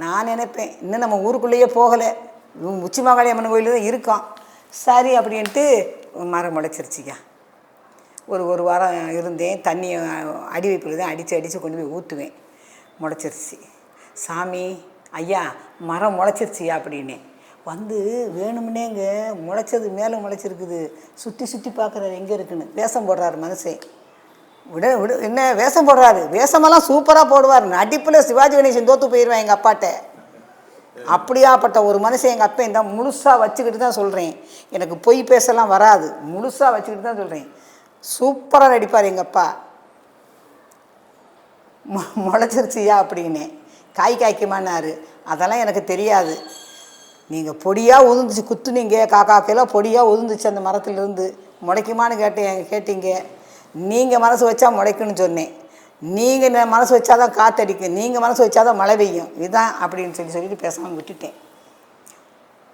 [SPEAKER 1] நான் நினைப்பேன், இன்னும் நம்ம ஊருக்குள்ளேயே போகலை, உச்சி மாகாளி அம்மன் கோயில் தான் இருக்கோம். சரி அப்படின்ட்டு மரம் முளைச்சிருச்சிக்கா. ஒரு வாரம் இருந்தேன். தண்ணியை அடி வைப்பில் தான் அடித்து கொண்டு போய் ஊற்றுவேன். முளைச்சிருச்சு. சாமி ஐயா மரம் முளைச்சிருச்சியா அப்படின்னே வந்து வேணும்னேங்க முளைச்சது மேலே முளைச்சிருக்குது. சுற்றி பார்க்குறாரு எங்கே இருக்குன்னு. வேஷம் போடுறாரு மனுஷன். என்ன வேஷம் போடுறாரு? வேஷமெல்லாம் சூப்பராக போடுவார். நடிப்பில் சிவாஜி கணேசன் தோற்று போயிடுவேன் எங்கள் அப்பாட்ட. அப்படியாப்பட்ட ஒரு மனுஷன் எங்கள் அப்பா தான். முழுசாக வச்சுக்கிட்டு தான் சொல்கிறேன், எனக்கு பொய் பேசலாம் வராது. முழுசாக வச்சுக்கிட்டு தான் சொல்கிறேன். சூப்பராக நடிப்பார் எங்கள் அப்பா. முளைச்சிருச்சியா அப்படின்னே. காய்க்குமான்னாரு. அதெல்லாம் எனக்கு தெரியாது. நீங்கள் பொடியாக உதிர்ந்துச்சு குத்துனீங்க, காக்காக்கையில் பொடியாக உதிர்ந்துச்சு அந்த மரத்துலேருந்து. முளைக்குமான்னு கேட்டீங்க. நீங்கள் மனசு வச்சா முளைக்குன்னு சொன்னேன். நீங்கள் மனசு வச்சாதான் காற்றடிக்கும், நீங்கள் மனசு வச்சாதான் மழை பெய்யும். இதுதான் அப்படின்னு சொல்லிட்டு பேசாமல் விட்டுட்டேன்.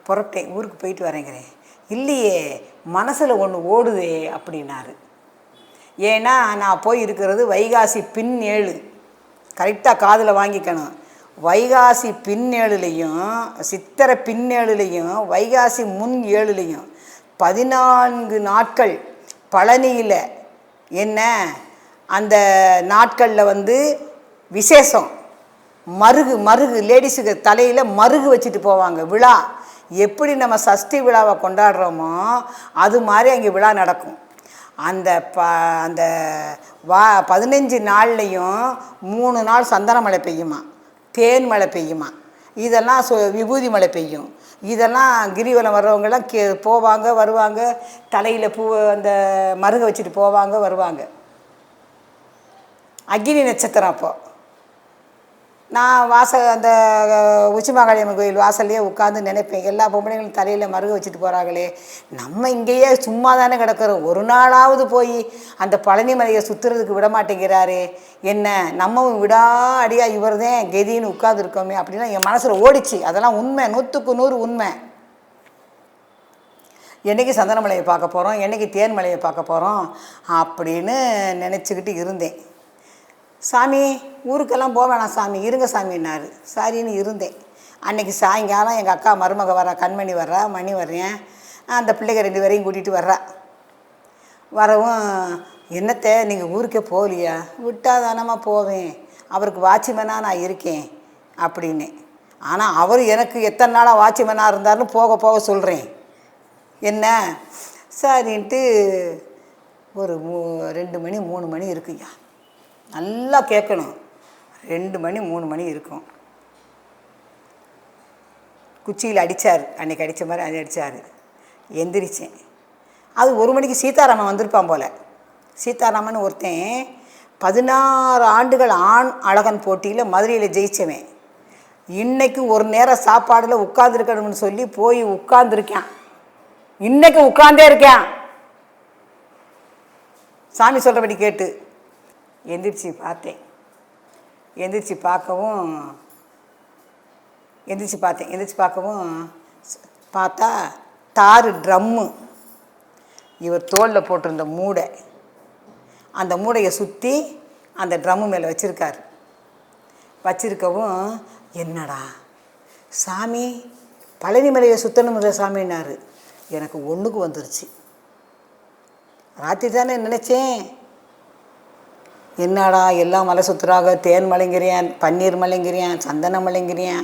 [SPEAKER 1] புறப்பட்டேன். ஊருக்கு போயிட்டு வரேங்கிறேன். இல்லையே மனசில் ஒன்று ஓடுதே அப்படின்னாரு. ஏன்னா நான் போய் இருக்கிறது வைகாசி பின் 7. கரெக்டாக காதில் வாங்கிக்கணும். வைகாசி பின் 7லையும் சித்திரை பின் 7லையும் வைகாசி முன் 7லையும் 14 நாட்கள் பழனியில் என்ன அந்த நாட்களில் வந்து விசேஷம். மருகு லேடிஸுக்கு தலையில் மருகு வச்சுட்டு போவாங்க. விழா எப்படி நம்ம சஷ்டி விழாவை கொண்டாடுறோமோ அது மாதிரி அங்கே விழா நடக்கும். அந்த 15 நாள்லையும் 3 நாள் சந்தன மழை பெய்யுமா, தேன் மழை பெய்யுமா, இதெல்லாம் விபூதி மழை பெய்யும். இதெல்லாம் கிரிவலம் வர்றவங்கெல்லாம் போவாங்க வருவாங்க. தலையில் பூ அந்த மருகை வச்சுட்டு போவாங்க வருவாங்க. அக்னி நட்சத்திரம். அப்போது நான் அந்த உச்சி மாகாளி அம்மன் கோயில் வாசல்லையே உட்காந்து நினைப்பேன், எல்லா பொம்பளைங்களும் தலையில் மருக வச்சுட்டு போகிறாங்களே, நம்ம இங்கேயே சும்மா தானே கிடக்கிறோம், ஒரு நாளாவது போய் அந்த பழனி மலையை சுற்றுறதுக்கு விட மாட்டேங்கிறாரே, என்ன நம்மவும் அடியாக இவர் தான் கெதின்னு உட்காந்துருக்கோமே அப்படின்னா என் மனசில் ஓடிச்சு. அதெல்லாம் உண்மை, 100க்கு 100 உண்மை. என்றைக்கு சந்தன மலையை பார்க்க போகிறோம், என்றைக்கு தேன் மலையை பார்க்க போகிறோம் அப்படின்னு நினச்சிக்கிட்டு இருந்தேன். சாமி ஊருக்கெல்லாம் போக வேணாம் சாமி, இருங்க சாமின்னாரு. சரின்னு இருந்தேன். அன்றைக்கி சாயங்காலம் எங்கள் அக்கா மருமக வர்றா, கண்மணி வர்றா, மணி வர்றேன், அந்த பிள்ளைங்க 2 பேரையும் கூட்டிகிட்டு வர்றா. வரவும் என்னத்தை நீங்கள் ஊருக்கே போகலையா? விட்டால் தானம்மா போவேன், அவருக்கு வாட்ச்மேனாக நான் இருக்கேன் அப்படின்னு. ஆனால் அவர் எனக்கு எத்தனை நாளாக வாட்ச்மேனாக இருந்தாலும் போக சொல்கிறேன். என்ன சரின்ட்டு ஒரு 2 மணி 3 மணி இருக்குய்யா. நல்லா கேட்கணும். 2 மணி 3 மணி இருக்கும். குச்சியில் அடித்தார். அன்றைக்கி அடித்த மாதிரி அது அடித்தார். எந்திரிச்சேன். அது 1 மணிக்கு சீதாராமன் வந்திருப்பான் போல். சீதாராமன் ஒருத்தன் 16 ஆண்டுகள் ஆண் அழகன் போட்டியில் மதுரையில் ஜெயித்தவன். இன்றைக்கும் ஒரு நேரம் சாப்பாடில் உட்காந்துருக்கணும்னு சொல்லி போய் உட்காந்துருக்கான். இன்றைக்கும் உட்கார்ந்தே இருக்கேன். சாமி சொல்கிறபடி கேட்டு எந்திரிச்சு பார்த்தேன். எந்திரிச்சு பார்க்கவும் பார்த்தா தாறு ட்ரம்மு, இவர் தோளில் போட்டிருந்த மூடை, அந்த மூடையை சுற்றி அந்த ட்ரம்மு மேலே வச்சிருக்கவும் என்னடா சாமி பழனி மலையை சுற்றணுங்கிற சாமின்னாரு. எனக்கு ஒன்றுக்கு வந்துருச்சு. ராத்திரி தானே நினச்சேன், என்னடா எல்லாம் மலை சுற்றுறாங்க, தேன் மலைங்கிறேன், பன்னீர் மலைங்கிறேன், சந்தன மலைங்கிறேன்,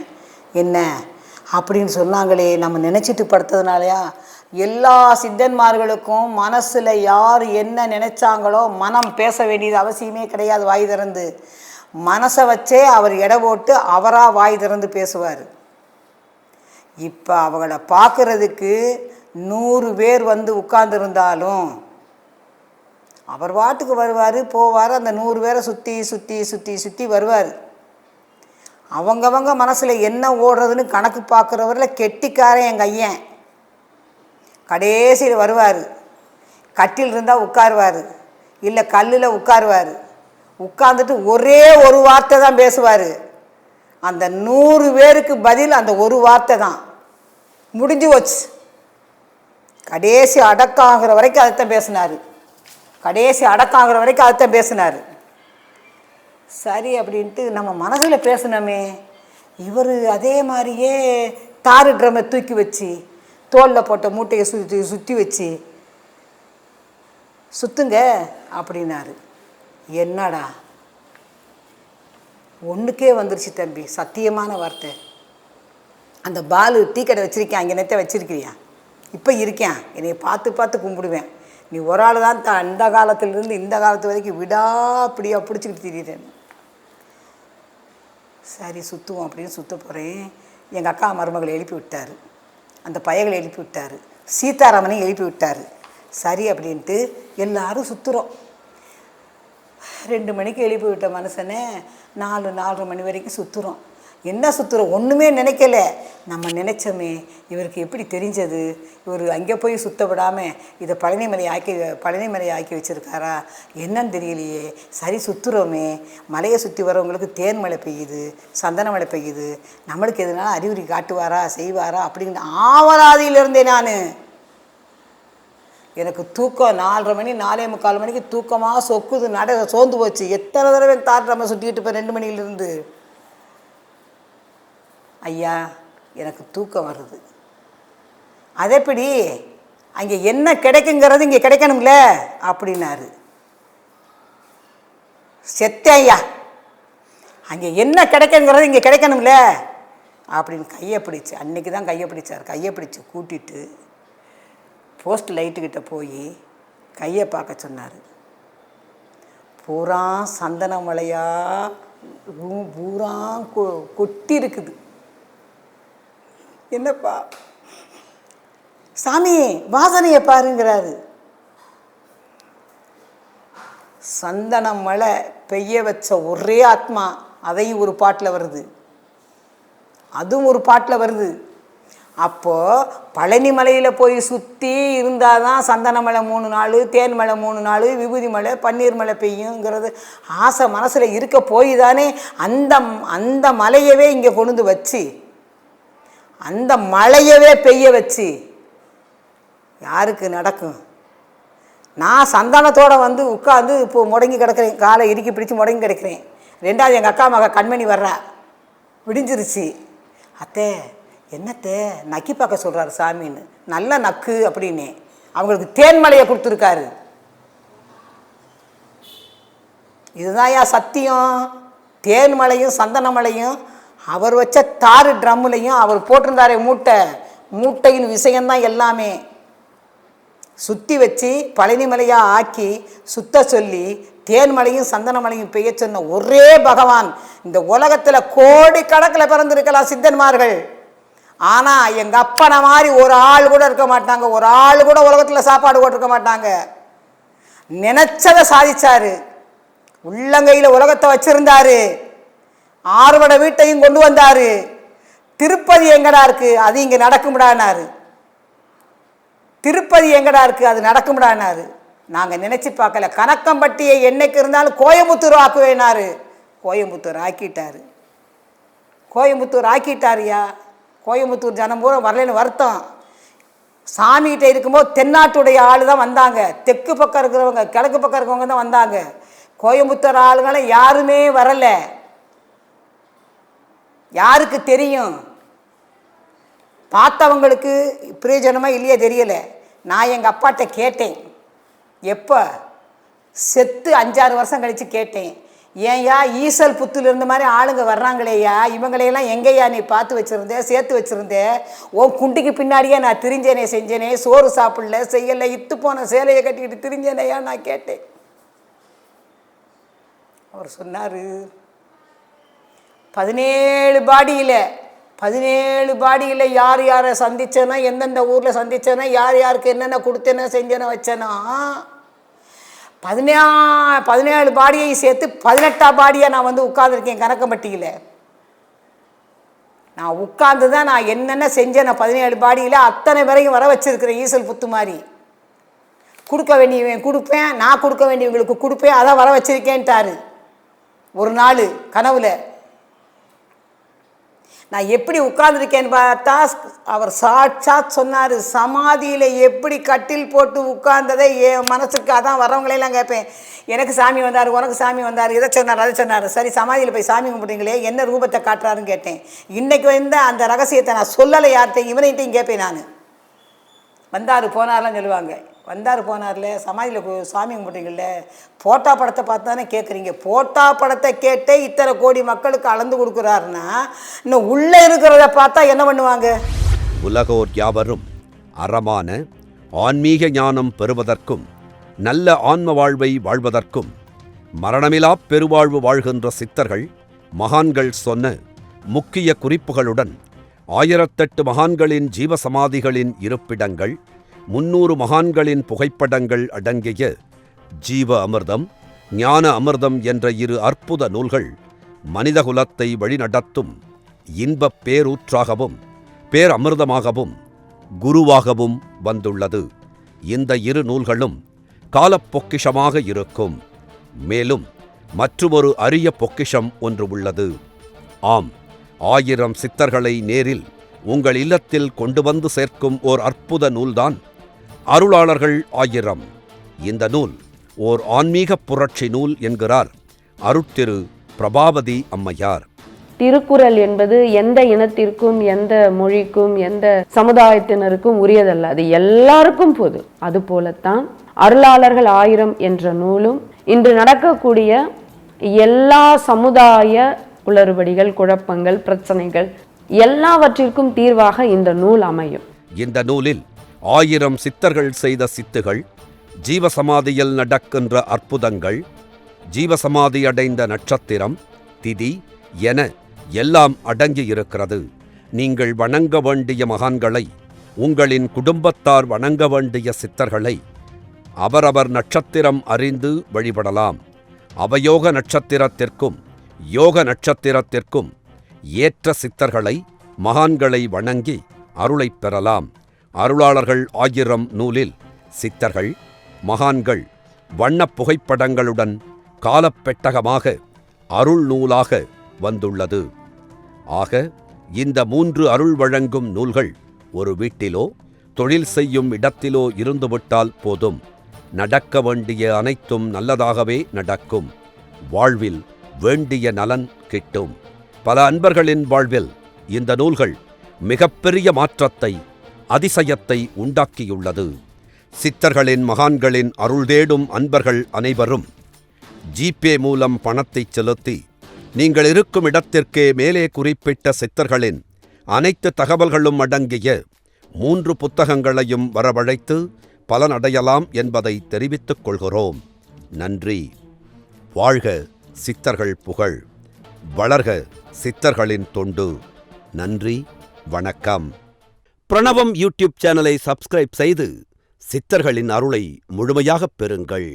[SPEAKER 1] என்ன அப்படின்னு சொன்னாங்களே, நம்ம நினச்சிட்டு படுத்ததுனாலயா? எல்லா சித்தன்மார்களுக்கும் மனசில் யார் என்ன நினச்சாங்களோ மனம் பேச வேண்டியது அவசியமே கிடையாது. வாய் திறந்து மனசை வச்சே அவர் எடை போட்டு அவராக வாய் திறந்து பேசுவார். இப்போ அவங்கள பார்க்குறதுக்கு 100 பேர் வந்து உட்கார்ந்துருந்தாலும் அவர் வாட்டுக்கு வருவார் போவார். அந்த 100 பேரை சுற்றி வருவார். அவங்கவங்க மனசில் என்ன ஓடுறதுன்னு கணக்கு பார்க்குறவரில் கெட்டிக்காரன் எங்கள் ஐயன். கடைசியில் வருவார், கட்டில் இருந்தால் உட்காருவார், இல்லை கல்லில் உட்காருவார். உட்கார்ந்துட்டு ஒரே ஒரு வார்த்தை தான் பேசுவார். அந்த 100 பேருக்கு பதில் அந்த ஒரு வார்த்தை தான். முடிஞ்சு போச்சு. கடைசி அடக்காகிற வரைக்கும் அதைத்தான் பேசினார். கடைசி அடக்காகிற வரைக்கும் அதைத்தான் பேசினார். சரி அப்படின்ட்டு நம்ம மனசில் பேசினோமே, இவர் அதே மாதிரியே தாரு ட்ரம்மை தூக்கி வச்சு தோளில் போட்ட மூட்டையை சுற்றி வச்சு சுற்றுங்க அப்படின்னாரு. என்னடா ஒன்றுக்கே வந்துருச்சு தம்பி, சத்தியமான வார்த்தை. அந்த பாலு டீ கடை வச்சுருக்கேன், அங்கே நேற்று வச்சுருக்கிறியா? இப்போ இருக்கேன், என்னை பார்த்து பார்த்து கும்பிடுவேன். நீ ஒரு ஆள் தான் அந்த காலத்துலேருந்து இந்த காலத்து வரைக்கும் விடாப்படியாக பிடிச்சிக்கிட்டு திரியிறேன். சரி சுற்றுவோம் அப்படின்னு சுற்ற போகிறேன். எங்கள் அக்கா மருமகளை எழுப்பி விட்டார், அந்த பயகளை எழுப்பி விட்டார், சீதாராமனையும் எழுப்பி விட்டார். சரி அப்படின்ட்டு எல்லோரும் சுற்றுறோம். 2 மணிக்கு எழுப்பி விட்ட மனுஷனே 4-4:30 மணி வரைக்கும் சுற்றுறோம். என்ன சுற்றுறோம், ஒன்றுமே நினைக்கல. நம்ம நினச்சோமே, இவருக்கு எப்படி தெரிஞ்சது, இவர் அங்கே போய் சுற்ற விடாமல் இதை பழனிமலை ஆக்கி வச்சுருக்காரா என்னன்னு தெரியலையே. சரி சுற்றுறோமே, மலையை சுற்றி வரவங்களுக்கு தேன் மழை பெய்யுது, சந்தன மழை பெய்யுது, நம்மளுக்கு எதுனாலும் அறிகுறி காட்டுவாரா செய்வாரா அப்படின்னு ஆவலாதியில் இருந்தேன் நான். எனக்கு தூக்கம் 4:30 மணி 4:45 மணிக்கு தூக்கமாக சொக்குது, சோர்ந்து போச்சு. எத்தனை தடவை தார் நம்ம சுற்றிக்கிட்டு இப்போ 2 மணிலேருந்து. ஐயா எனக்கு தூக்கம் வருது. அதேப்படி அங்கே என்ன கிடைக்குங்கிறது இங்கே கிடைக்கணும்ல அப்படின்னாரு. செத்தேன் ஐயா, அங்கே என்ன கிடைக்குங்கிறது இங்கே கிடைக்கணும்ல அப்படின்னு கையை பிடிச்சி, அன்றைக்கி தான் கையை பிடிச்சார். கையை பிடிச்சி கூட்டிட்டு போஸ்ட் லைட்டுக்கிட்ட போய் கையை பார்க்க சொன்னார். பூரா சந்தன மலையாக பூரா கொட்டி இருக்குது. என்னப்பா சாமி வாசனையை பாருங்கிறாரு. சந்தன மழை பெய்ய வச்ச ஒரே ஆத்மா, அதையும் ஒரு பாட்டில் வருது, அதுவும் ஒரு பாட்டில் வருது. அப்போது பழனி மலையில் போய் சுற்றி இருந்தால் தான் சந்தன மலை 3 நாள், தேன் மலை 3 நாள், விபூதி மலை, பன்னீர் மலை பெய்யுங்கிறது ஆசை மனசில் இருக்க போய் தானே அந்த மலையவே இங்கே கொண்டு வச்சு, அந்த மழையவே பெய்ய வச்சு யாருக்கு நடக்கும்? நான் சந்தானத்தோடு வந்து உட்காந்து இப்போ முடங்கி கிடக்கிறேன், காலை இறுக்கி பிடிச்சி முடங்கி கிடக்கிறேன். 2வது எங்கள் அக்கா மக கண்மணி வர்றா, விடிஞ்சிருச்சு. அத்தே என்னத்தே நக்கி பார்க்க சொல்கிறாரு சாமின்னு. நல்ல நக்கு அப்படின்னு அவங்களுக்கு தேன்மலையை கொடுத்துருக்காரு. இதுதான்யா சத்தியம். தேன்மலையும் சந்தனமலையும் அவர் வச்ச தாரு ட்ரம்முலையும் அவர் போட்டிருந்தாரே மூட்டையின் விஷயந்தான் எல்லாமே. சுற்றி வச்சு பழனிமலையாக ஆக்கி சுத்த சொல்லி தேன்மலையும் சந்தனமலையும் பெய்ய சொன்ன ஒரே பகவான். இந்த உலகத்தில் கோடிக்கணக்கில் பிறந்திருக்கலாம் சித்தன்மார்கள். ஆனால் எங்கள் அப்பனை மாதிரி ஒரு ஆள் கூட இருக்க மாட்டாங்க, ஒரு ஆள் கூட உலகத்தில் சாப்பாடு போட்டிருக்க மாட்டாங்க. நினச்சதை சாதிச்சாரு, உள்ளங்கையில் உலகத்தை வச்சிருந்தாரு, 6 வடை வீட்டையும் கொண்டு வந்தாரு. திருப்பதி எங்கடா இருக்கு, அது இங்கே நடக்கும்டானாரு. திருப்பதி எங்கடா இருக்கு, அது நடக்கும்டானாரு. நாங்கள் நினச்சி பார்க்கல. கணக்கம்பட்டியை என்னைக்கு இருந்தாலும் கோயம்புத்தூர் ஆக்குவேனாரு. கோயம்புத்தூர் ஆக்கிட்டாரு. கோயம்புத்தூர் ஆக்கிட்டாருயா. கோயம்புத்தூர் ஜனம் பூரா வரலன்னு வருத்தம். சாமிகிட்ட இருக்கும்போது தென்னாட்டுடைய ஆள் தான் வந்தாங்க, தெற்கு பக்கம் இருக்கிறவங்க கிழக்கு பக்கம் இருக்கிறவங்க தான் வந்தாங்க. கோயம்புத்தூர் ஆளுங்களை யாருமே வரலை. யாருக்கு தெரியும்? பார்த்தவங்களுக்கு பிரயோஜனமாக இல்லையே தெரியலை. நான் எங்கள் அப்பாட்ட கேட்டேன், எப்போ செத்து 5-6 வருஷம் கழித்து கேட்டேன், ஏன்யா ஈசல் புத்தில் இருந்த மாதிரி ஆளுங்க வர்றாங்களேயா, இவங்களையெல்லாம் எங்கேயா நீ பார்த்து வச்சுருந்தேன், சேர்த்து வச்சுருந்தேன்? ஓ குண்டிக்கு பின்னாடியே நான் திரிஞ்சேனே, செஞ்சேனே, சோறு சாப்பிடல செய்யலை, இத்து போன சேலையை கட்டிக்கிட்டு திரிஞ்சேனையா நான் கேட்டேன். அவர் சொன்னார், 17 பாடியில் யார் யாரை சந்தித்தேனோ, எந்தெந்த ஊரில் சந்தித்தேனோ, யார் யாருக்கு என்னென்ன கொடுத்தேனோ செஞ்சேனோ வச்சேனோ, 17 பாடியை சேர்த்து 18ஆம் பாடியாக நான் வந்து உட்காந்துருக்கேன் கணக்கம்பட்டியில். நான் உட்கார்ந்து தான் நான் என்னென்ன செஞ்சேன், நான் 17 பாடியில் அத்தனை வரைக்கும் வர வச்சிருக்கிறேன். ஈசல் புத்து மாதிரி கொடுக்க வேண்டியவன் கொடுப்பேன், நான் கொடுக்க வேண்டியவங்களுக்கு கொடுப்பேன், அதான் வர வச்சிருக்கேன்ட்டாரு ஒரு நாள் கனவுல. நான் எப்படி உட்கார்ந்துருக்கேன்னு பார்த்தா அவர் சாட்சாத் சொன்னார். சமாதியில் எப்படி கட்டில் போட்டு உட்கார்ந்ததை என் மனசுக்கு, அதான் வரவங்களையெல்லாம் கேட்பேன், எனக்கு சாமி வந்தார், உனக்கு சாமி வந்தார், இதை சொன்னார், அதை சொன்னார். சரி, சமாதியில் போய் சாமி கும்பிட்றீங்களே, என்ன ரூபத்தை காட்டுறாருன்னு கேட்டேன். இன்றைக்கி அந்த ரகசியத்தை நான் சொல்லலை யார்கிட்டையும், இவனைகிட்டையும் கேட்பேன் நான். வந்தார் போனார்லாம் சொல்லுவாங்க. வந்தார் போனார்ல, சமாதியில் சாமி கும்பிட்றீங்கள, போட்டா படத்தை பார்த்து தானே கேட்குறீங்க. போட்டா படத்தை கேட்டே இத்தனை கோடி மக்களுக்கு அளந்து கொடுக்குறாருன்னா இன்னும் உள்ளே இருக்கிறத பார்த்தா என்ன பண்ணுவாங்க?
[SPEAKER 2] உலகோர் யாவரும் அறமான ஆன்மீக ஞானம் பெறுவதற்கும் நல்ல ஆன்ம வாழ்வை வாழ்வதற்கும் மரணமிலா பெருவாழ்வு வாழ்கின்ற சித்தர்கள் மகான்கள் சொன்ன முக்கிய குறிப்புகளுடன் 1008 மகான்களின் ஜீவசமாதிகளின் இருப்பிடங்கள், 300 மகான்களின் புகைப்படங்கள் அடங்கிய ஜீவ அமிர்தம், ஞான அமிர்தம் என்ற 2 அற்புத நூல்கள் மனிதகுலத்தை வழிநடத்தும் இன்பப் பேரூற்றாகவும் பேரமிர்தமாகவும் குருவாகவும் வந்துள்ளது. இந்த 2 நூல்களும் காலப்பொக்கிஷமாக இருக்கும். மேலும் மற்றுமொரு அரிய பொக்கிஷம் ஒன்று உள்ளது. ஆம், 1000 சித்தர்களை நேரில் உங்கள் இல்லத்தில் கொண்டு வந்து சேர்க்கும் ஓர் அற்புத நூல்தான் அருளாளர்கள் 1000. இந்த நூல் ஓர் ஆன்மீக புரட்சி நூல் என்கிறார் அருட்திரு பிரபாவதி அம்மையார்.
[SPEAKER 3] திருக்குறள் என்பது எந்த இனத்திற்கும், எந்த மொழிக்கும், எந்த சமுதாயத்தினருக்கும் உரியதல்ல, அது எல்லாருக்கும் பொது. அது போலத்தான் அருளாளர்கள் 1000 என்ற நூலும் இன்று நடக்கக்கூடிய எல்லா சமுதாய குளறுபடிகள், குழப்பங்கள், பிரச்சனைகள் எல்லாவற்றிற்கும் தீர்வாக இந்த நூல் அமையும்.
[SPEAKER 2] இந்த நூலில் 1000 சித்தர்கள் செய்த சித்துகள், ஜீவசமாதியில் நடக்கின்ற அற்புதங்கள், ஜீவசமாதி அடைந்த நட்சத்திரம், திதி என எல்லாம் அடங்கியிருக்கிறது. நீங்கள் வணங்க வேண்டிய மகான்களை, உங்களின் குடும்பத்தார் வணங்க வேண்டிய சித்தர்களை அவரவர் நட்சத்திரம் அறிந்து வழிபடலாம். அவயோக நட்சத்திரத்திற்கும் யோக நட்சத்திரத்திற்கும் ஏற்ற சித்தர்களை, மகான்களை வணங்கி அருளைப் பெறலாம். அருளாளர்கள் 1000 நூலில் சித்தர்கள், மகான்கள் வண்ணப் புகைப்படங்களுடன் காலப்பெட்டகமாக அருள் நூலாக வந்துள்ளது. ஆக இந்த 3 அருள் வழங்கும் நூல்கள் ஒரு வீட்டிலோ தொழில் செய்யும் இடத்திலோ இருந்துவிட்டால் போதும், நடக்க வேண்டிய அனைத்தும் நல்லதாகவே நடக்கும். வாழ்வில் வேண்டிய நலன் கிட்டும். பல அன்பர்களின் வாழ்வில் இந்த நூல்கள் மிகப்பெரிய மாற்றத்தை, அதிசயத்தை உண்டாக்கியுள்ளது. சித்தர்களின், மகான்களின் அருள் தேடும் அன்பர்கள் அனைவரும் ஜிபே மூலம் பணத்தை செலுத்தி நீங்கள் இருக்கும் இடத்திற்கே மேலே குறிப்பிட்ட சித்தர்களின் அனைத்து தகவல்களும் அடங்கிய 3 புத்தகங்களையும் வரவழைத்து பலனடையலாம் என்பதை தெரிவித்துக் கொள்கிறோம். நன்றி. வாழ்க சித்தர்கள் புகழ், வளர்க சித்தர்களின் தொண்டு. நன்றி, வணக்கம். பிரணவம் யூடியூப் சேனலை சப்ஸ்கிரைப் செய்து சித்தர்களின் அருளை முழுமையாகப் பெறுங்கள்.